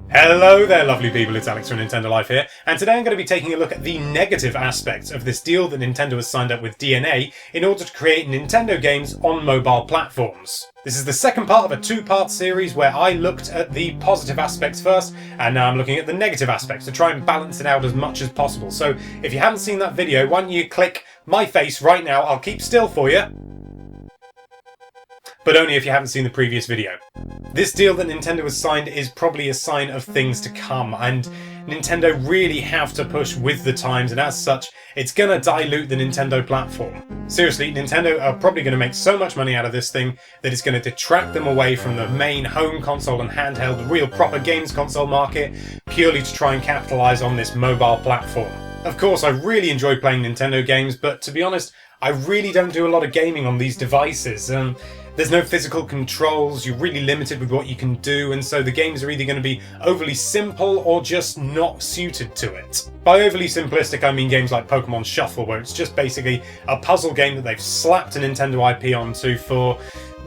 Hello there lovely people, it's Alex from Nintendo Life here, and today I'm going to be taking a look at the negative aspects of this deal that Nintendo has signed up with DeNA in order to create Nintendo games on mobile platforms. This is the second part of a two-part series where I looked at the positive aspects first, and now I'm looking at the negative aspects to try and balance it out as much as possible. So if you haven't seen that video, why don't you click my face right now, I'll keep still for you. But only if you haven't seen the previous video. This deal that Nintendo has signed is probably a sign of things to come, and Nintendo really have to push with the times, and as such, it's gonna dilute the Nintendo platform. Seriously, Nintendo are probably gonna make so much money out of this thing that it's gonna detract them away from the main home console and handheld, real proper games console market, purely to try and capitalize on this mobile platform. Of course, I really enjoy playing Nintendo games, but to be honest, I really don't do a lot of gaming on these devices. There's no physical controls, you're really limited with what you can do, and so the games are either going to be overly simple or just not suited to it. By overly simplistic, I mean games like Pokemon Shuffle, where it's just basically a puzzle game that they've slapped a Nintendo IP onto for,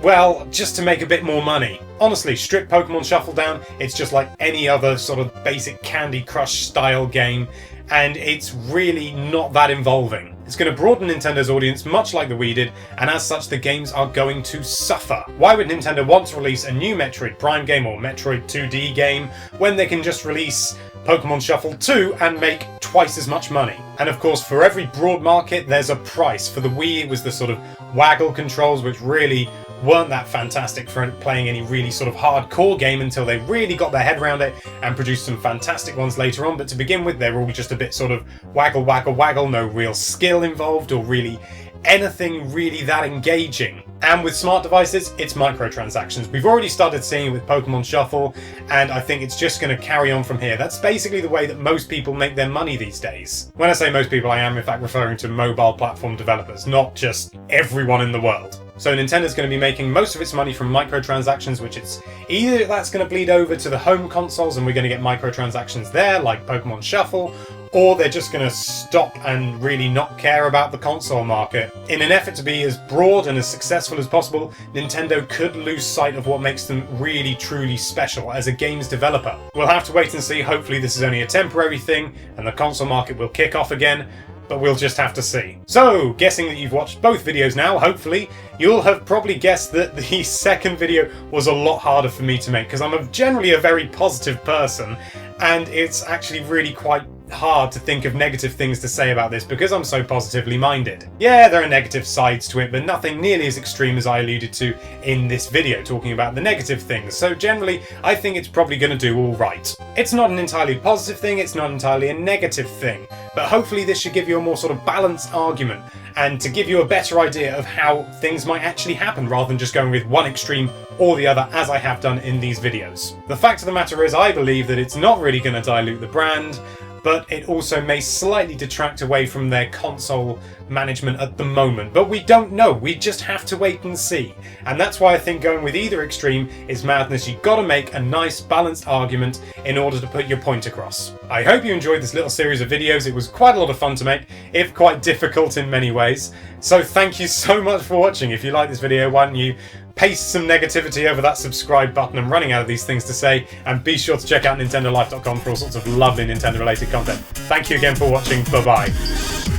well, just to make a bit more money. Honestly, strip Pokemon Shuffle down, it's just like any other sort of basic Candy Crush style game, and it's really not that involving. It's going to broaden Nintendo's audience much like the Wii did, and as such the games are going to suffer. Why would Nintendo want to release a new Metroid Prime game or Metroid 2D game when they can just release Pokemon Shuffle 2 and make twice as much money? And of course, for every broad market there's a price. For the Wii it was the sort of waggle controls, which really weren't that fantastic for playing any really sort of hardcore game until they really got their head around it and produced some fantastic ones later on. But to begin with, they were all just a bit sort of waggle, waggle, waggle, no real skill involved or really anything really that engaging. And with smart devices, it's microtransactions. We've already started seeing it with Pokemon Shuffle, and I think it's just going to carry on from here. That's basically the way that most people make their money these days. When I say most people, I am in fact referring to mobile platform developers, not just everyone in the world. So Nintendo's going to be making most of its money from microtransactions, which it's either that's going to bleed over to the home consoles and we're going to get microtransactions there, like Pokemon Shuffle, or they're just going to stop and really not care about the console market. In an effort to be as broad and as successful as possible, Nintendo could lose sight of what makes them really truly special as a games developer. We'll have to wait and see. Hopefully this is only a temporary thing and the console market will kick off again, but we'll just have to see. So, guessing that you've watched both videos now, hopefully, you'll have probably guessed that the second video was a lot harder for me to make, because I'm generally a very positive person, and it's actually really quite hard to think of negative things to say about this because I'm so positively minded. Yeah, there are negative sides to it, but nothing nearly as extreme as I alluded to in this video, talking about the negative things. So generally, I think it's probably going to do all right. It's not an entirely positive thing, it's not entirely a negative thing, but hopefully this should give you a more sort of balanced argument and to give you a better idea of how things might actually happen rather than just going with one extreme or the other as I have done in these videos. The fact of the matter is I believe that it's not really going to dilute the brand, but it also may slightly detract away from their console management at the moment. But we don't know, we just have to wait and see. And that's why I think going with either extreme is madness. You've got to make a nice balanced argument in order to put your point across. I hope you enjoyed this little series of videos. It was quite a lot of fun to make, if quite difficult in many ways. So thank you so much for watching. If you like this video, why don't you paste some negativity over that subscribe button. I'm running out of these things to say, and be sure to check out nintendolife.com for all sorts of lovely Nintendo related content. Thank you again for watching, bye bye.